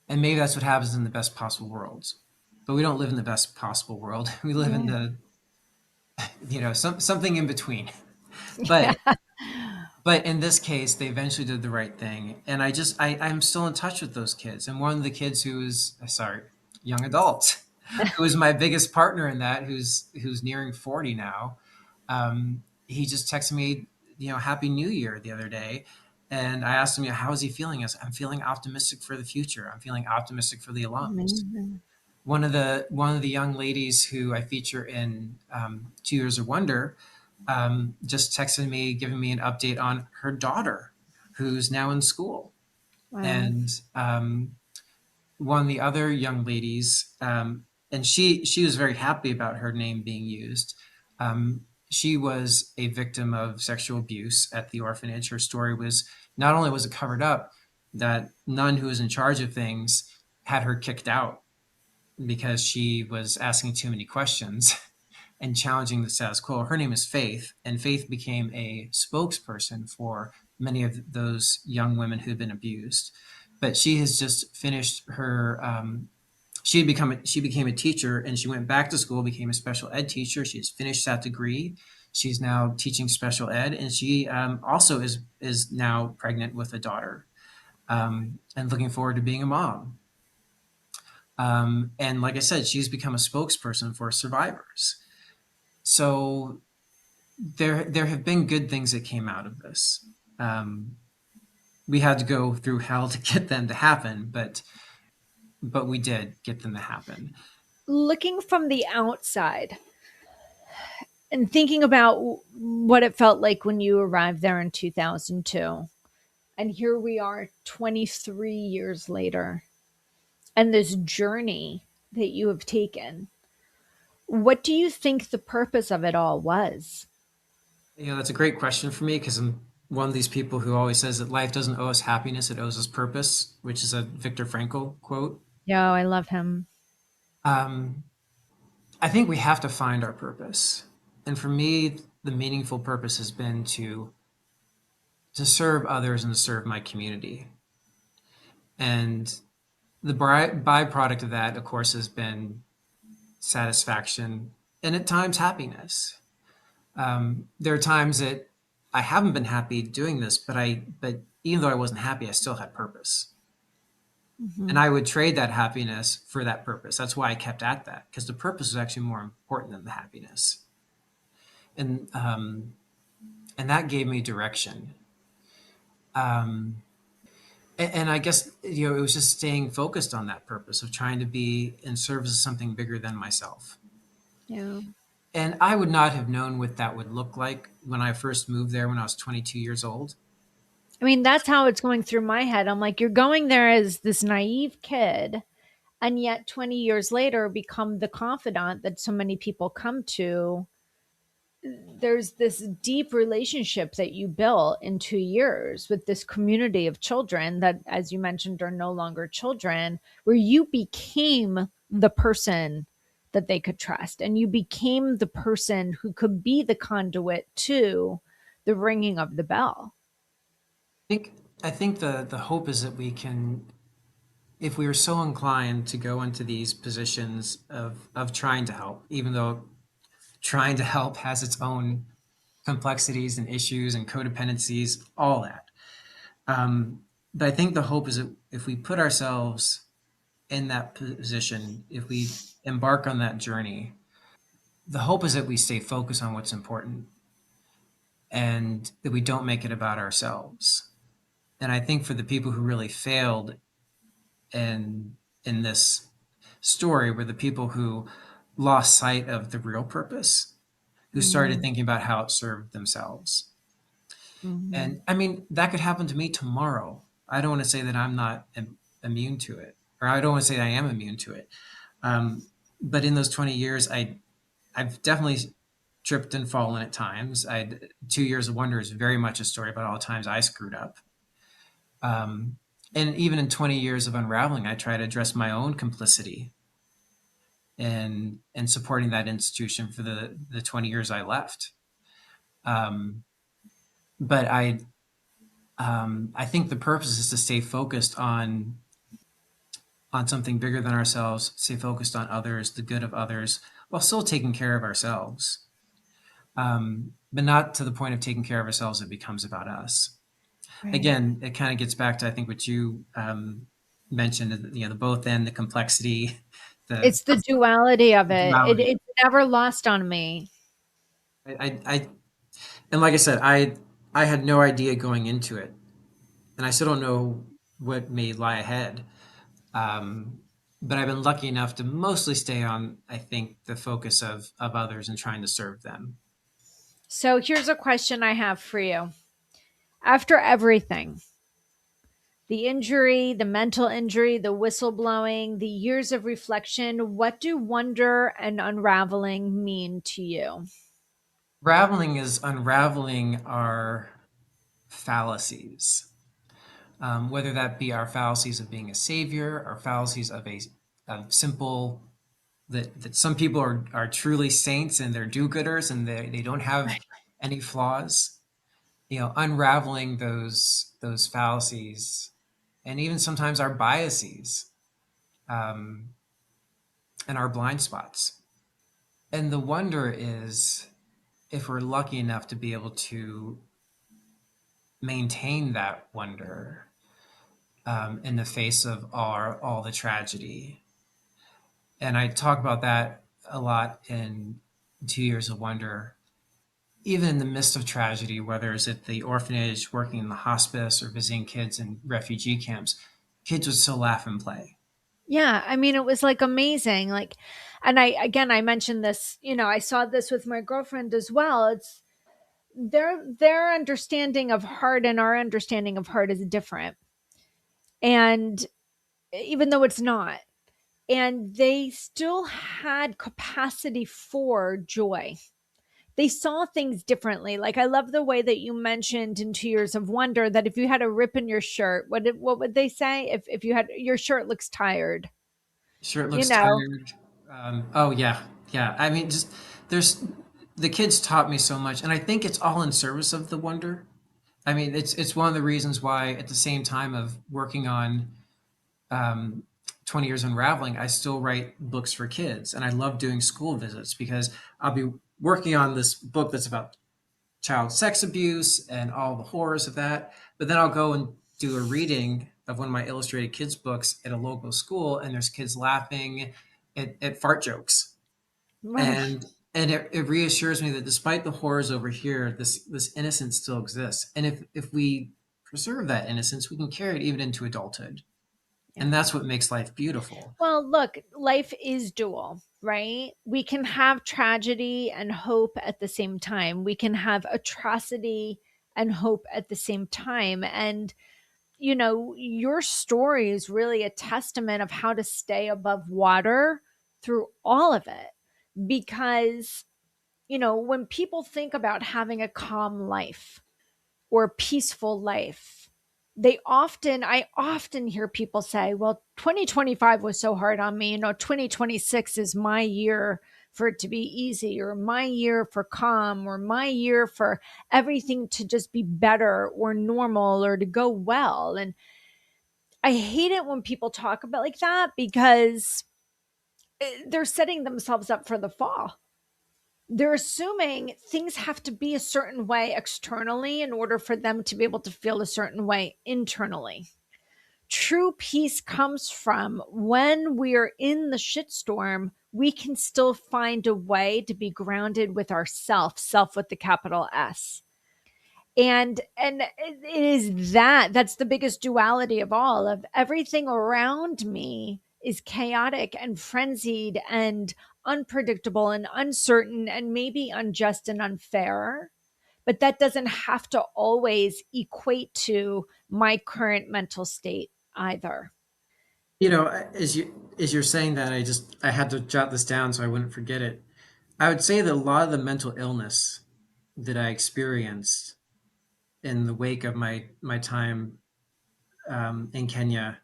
and maybe that's what happens in the best possible worlds. But we don't live in the best possible world. We live in yeah. something in between. Yeah. But But in this case, they eventually did the right thing, and I'm still in touch with those kids. And one of the kids who is sorry, young adult, who is my biggest partner in that, who's nearing 40 now. He just texted me, Happy New Year the other day, and I asked him, how is he feeling? I said, I'm feeling optimistic for the future. I'm feeling optimistic for the alums. Amazing. One of the young ladies who I feature in 2 Years of Wonder just texted me, giving me an update on her daughter, who's now in school. Wow. And one of the other young ladies, and she was very happy about her name being used. She was a victim of sexual abuse at the orphanage. Her story was, not only was it covered up, that nun who was in charge of things had her kicked out because she was asking too many questions and challenging the status quo. Her name is Faith, and Faith became a spokesperson for many of those young women who'd been abused. But she has just finished her. She became a teacher, and she went back to school, became a special ed teacher. She has finished that degree. She's now teaching special ed, and she also is now pregnant with a daughter, and looking forward to being a mom. And like I said, she's become a spokesperson for survivors. So there have been good things that came out of this. Um, we had to go through hell to get them to happen, but we did get them to happen. Looking from the outside and thinking about what it felt like when you arrived there in 2002, and here we are 23 years later, and this journey that you have taken, what do you think the purpose of it all was? You know, that's a great question for me because I'm one of these people who always says that life doesn't owe us happiness, it owes us purpose, which is a Viktor Frankl quote. Yeah, I love him. Um, I think we have to find our purpose. And for me, the meaningful purpose has been to serve others and to serve my community. And the byproduct of that, of course, has been satisfaction and at times happiness. There are times that I haven't been happy doing this, but even though I wasn't happy, I still had purpose. And Mhm. I would trade that happiness for that purpose. That's why I kept at that, because the purpose is actually more important than the happiness. And and that gave me direction. And I guess, you know, it was just staying focused on that purpose of trying to be in service of something bigger than myself. Yeah. And I would not have known what that would look like when I first moved there when I was 22 years old. I mean, that's how it's going through my head. I'm like, you're going there as this naive kid, and yet 20 years later become the confidant that so many people come to. There's this deep relationship that you built in 2 years with this community of children that, as you mentioned, are no longer children, where you became the person that they could trust, and you became the person who could be the conduit to the ringing of the bell. I think I think the hope is that we can, if we are so inclined to go into these positions of trying to help, even though trying to help has its own complexities and issues and codependencies, all that. But I think the hope is that if we put ourselves in that position, if we embark on that journey, the hope is that we stay focused on what's important and that we don't make it about ourselves. And I think for the people who really failed in this story were the people who lost sight of the real purpose, who started Mm-hmm. thinking about how it served themselves. Mm-hmm. And I mean, that could happen to me tomorrow. I don't want to say that I'm not immune to it, or I don't want to say I am immune to it. Um, but in those 20 years, I've definitely tripped and fallen at times. I 2 years of wonder is very much a story about all the times I screwed up. Um, and even in 20 years of unraveling, I try to address my own complicity and supporting that institution for the 20 years I left. Um, but I think the purpose is to stay focused on something bigger than ourselves, stay focused on others, the good of others, while still taking care of ourselves. But not to the point of taking care of ourselves, it becomes about us. Right. Again, it kind of gets back to I think what you mentioned, you know, the both end, the complexity, the It's the duality of it. duality. It's never lost on me. I and like I said, I had no idea going into it, and I still don't know what may lie ahead. Um, but I've been lucky enough to mostly stay on, I think, the focus of others and trying to serve them. So here's a question I have for you. After everything, The injury, the mental injury, the whistleblowing, the years of reflection. What do wonder and unraveling mean to you? Raveling is unraveling our fallacies, whether that be our fallacies of being a savior, our fallacies of a simple that some people are truly saints and they're do-gooders and they don't have Right. any flaws. Unraveling those fallacies and even sometimes our biases, um, and our blind spots. And the wonder is if we're lucky enough to be able to maintain that wonder, in the face of all the tragedy. And I talk about that a lot in 2 Years of Wonder. Even in the midst of tragedy, whether it's at the orphanage, working in the hospice, or visiting kids in refugee camps, kids would still laugh and play. Yeah, I mean, it was like amazing. Like, and I mentioned this, I saw this with my girlfriend as well. It's their understanding of heart and our understanding of heart is different. And even though it's not, and they still had capacity for joy. They saw things differently. Like, I love the way that you mentioned in 2 Years of Wonder that if you had a rip in your shirt, what would they say? If you had your shirt looks tired, Sure, it you looks know, tired. Oh yeah, yeah. I mean, just there's the kids taught me so much, and I think it's all in service of the wonder. I mean, it's one of the reasons why, at the same time of working on, um, 20 Years Unraveling, I still write books for kids, and I love doing school visits because I'll be working on this book that's about child sex abuse and all the horrors of that. But then I'll go and do a reading of one of my illustrated kids books at a local school, and there's kids laughing at fart jokes, right. and it reassures me that despite the horrors over here, this innocence still exists, and if we preserve that innocence, we can carry it even into adulthood, and Yeah. that's what makes life beautiful. Well, look, life is dual, right? We can have tragedy and hope at the same time. We can have atrocity and hope at the same time. And your story is really a testament of how to stay above water through all of it. Because, when people think about having a calm life or peaceful life, I often hear people say, well, 2025 was so hard on me. 2026 is my year for it to be easy, or my year for calm, or my year for everything to just be better or normal or to go well. And I hate it when people talk about like that because they're setting themselves up for the fall. They're assuming things have to be a certain way externally in order for them to be able to feel a certain way internally. True peace comes from when we're in the shitstorm, we can still find a way to be grounded with ourself, self with the capital S. And it is that's the biggest duality of all. Of everything around me is chaotic and frenzied and unpredictable and uncertain and maybe unjust and unfair, but that doesn't have to always equate to my current mental state either. As you're saying that, I had to jot this down so I wouldn't forget it. I would say that a lot of the mental illness that I experienced in the wake of my time, in Kenya,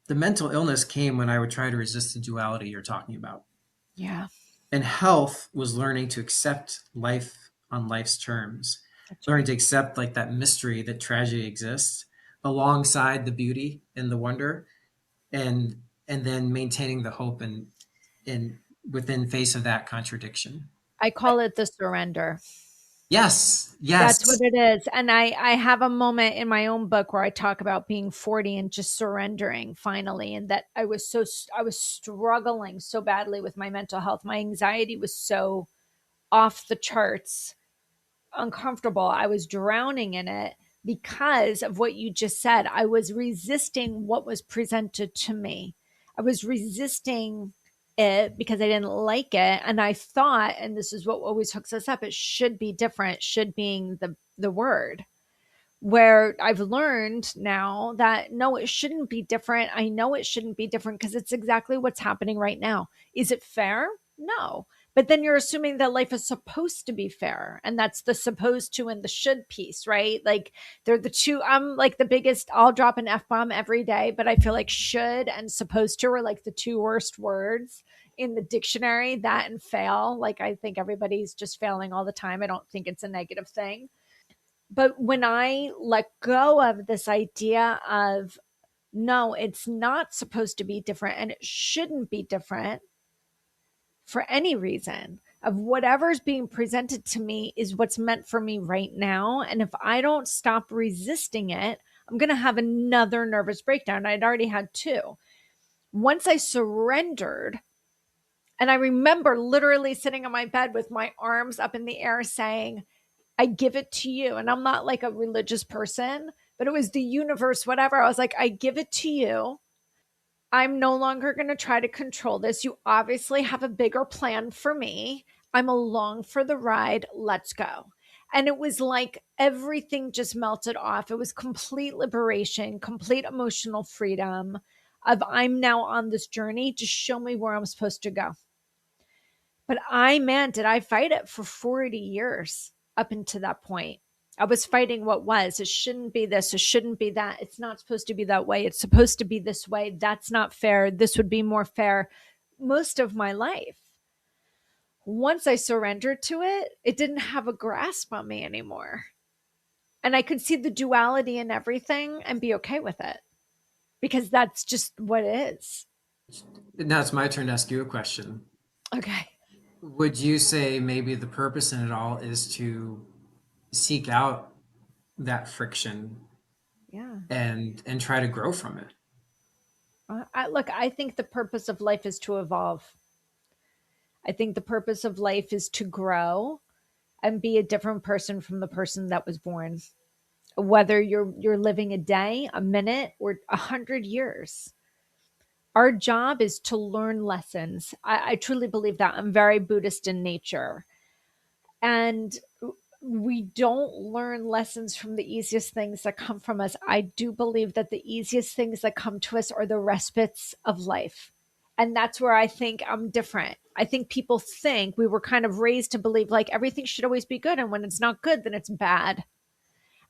the mental illness came when I would try to resist the duality you're talking about. Yeah, And health was learning to accept life on life's terms, that's learning right. to accept like that mystery that tragedy exists alongside the beauty and the wonder, and then maintaining the hope and within face of that contradiction. I call it the surrender. Yes, That's what yes. it is. And I have a moment in my own book where I talk about being 40 and just surrendering finally, and that I was struggling so badly with my mental health. My anxiety was so off the charts, uncomfortable. I was drowning in it because of what you just said. I was resisting what was presented to me. I was resisting it because I didn't like it. And I thought, and this is what always hooks us up, it should be different, should being the word. where I've learned now that no, it shouldn't be different. I know it shouldn't be different because it's exactly what's happening right now. Is it fair? No. But then you're assuming that life is supposed to be fair. And that's the supposed to and the should piece, right? Like they're the two. I'm like the biggest, I'll drop an F bomb every day, but I feel like should and supposed to are like the two worst words in the dictionary, that and fail. Like I think everybody's just failing all the time. I don't think it's a negative thing. But when I let go of this idea of no, it's not supposed to be different and it shouldn't be different for any reason, of whatever's being presented to me is what's meant for me right now. And if I don't stop resisting it, I'm going to have another nervous breakdown. I'd already had two. Once I surrendered, and I remember literally sitting on my bed with my arms up in the air saying, I give it to you. And I'm not like a religious person, but it was the universe, whatever. I was like, I give it to you. I'm no longer going to try to control this. You obviously have a bigger plan for me. I'm along for the ride. Let's go. And it was like everything just melted off. It was complete liberation, complete emotional freedom of I'm now on this journey. Just show me where I'm supposed to go. But man, did I fight it for 40 years up until that point. I was fighting what was. It shouldn't be this. It shouldn't be that. It's not supposed to be that way. It's supposed to be this way. That's not fair. This would be more fair. Most of my life. Once I surrendered to it, it didn't have a grasp on me anymore. And I could see the duality in everything and be okay with it because that's just what it is. Now it's my turn to ask you a question. Okay. Would you say maybe the purpose in it all is to seek out that friction Yeah. and try to grow from it? Look, I think the purpose of life is to evolve. I think the purpose of life is to grow and be a different person from the person that was born. Whether you're living a day, a minute, or 100 years, our job is to learn lessons. I truly believe that. I'm very Buddhist in nature, and we don't learn lessons from the easiest things that come from us. I do believe that the easiest things that come to us are the respites of life. And that's where I think I'm different. I think people think we were kind of raised to believe like everything should always be good. And when it's not good, then it's bad.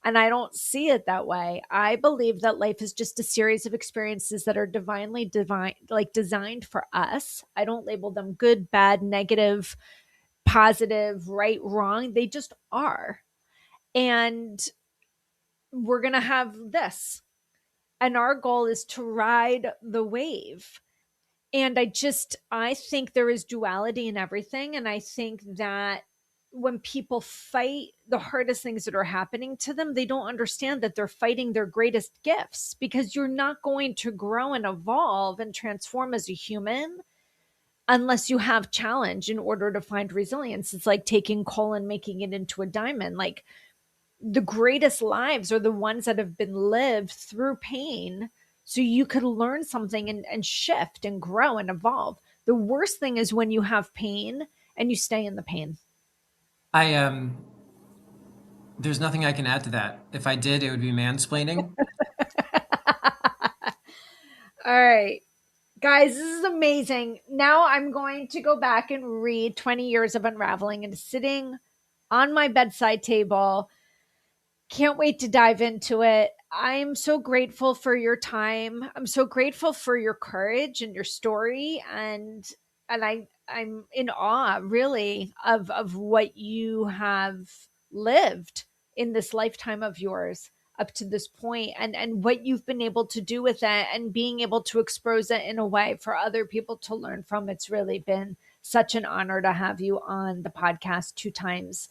And I don't see it that way. I believe that life is just a series of experiences that are divinely divine, like designed for us. I don't label them good, bad, negative, positive, right, wrong. They just are. And we're going to have this. And our goal is to ride the wave. And I think there is duality in everything. And I think that when people fight the hardest things that are happening to them, they don't understand that they're fighting their greatest gifts because you're not going to grow and evolve and transform as a human unless you have challenge in order to find resilience. It's like taking coal and making it into a diamond. Like the greatest lives are the ones that have been lived through pain so you could learn something and shift and grow and evolve. The worst thing is when you have pain and you stay in the pain. I There's nothing I can add to that. If I did, it would be mansplaining. All right. Guys, this is amazing. Now I'm going to go back and read 20 Years of Unraveling and sitting on my bedside table. Can't wait to dive into it. I'm so grateful for your time. I'm so grateful for your courage and your story and I'm in awe really of what you have lived in this lifetime of yours up to this point and what you've been able to do with it and being able to expose it in a way for other people to learn from. It's really been such an honor to have you on the podcast 2 times.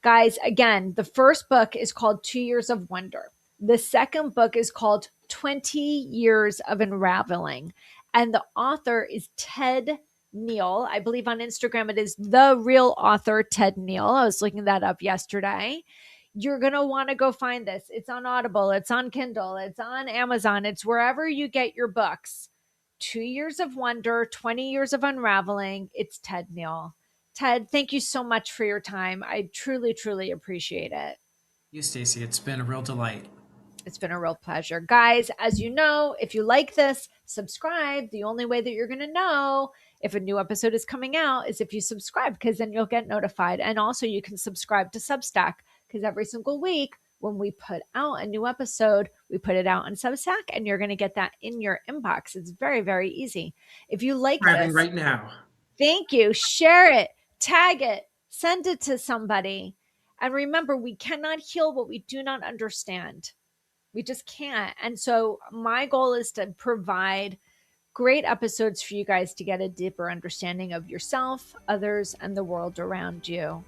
Guys, again, the first book is called 2 Years of Wonder. The second book is called 20 Years of Unraveling. And the author is Ted Neill. I believe on Instagram it is the real author, Ted Neill. I was looking that up yesterday. You're going to want to go find this. It's on Audible, it's on Kindle, it's on Amazon, it's wherever you get your books. 2 Years of Wonder, 20 Years of Unraveling. It's Ted Neill. Ted, thank you so much for your time. I truly, truly appreciate it. You, Stacey. It's been a real delight. It's been a real pleasure. Guys, as you know, if you like this, subscribe. The only way that you're going to know if a new episode is coming out is if you subscribe, because then you'll get notified. And also, you can subscribe to Substack, because every single week when we put out a new episode, we put it out on Substack, and you're going to get that in your inbox. It's very, very easy. If you like Grabbing this, right now. thank you. Share it, tag it, send it to somebody. And remember, we cannot heal what we do not understand. We just can't. And so my goal is to provide great episodes for you guys to get a deeper understanding of yourself, others, and the world around you.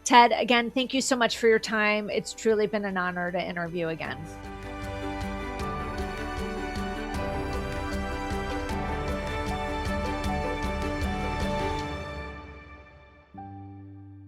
Ted, again, thank you so much for your time. It's truly been an honor to interview again.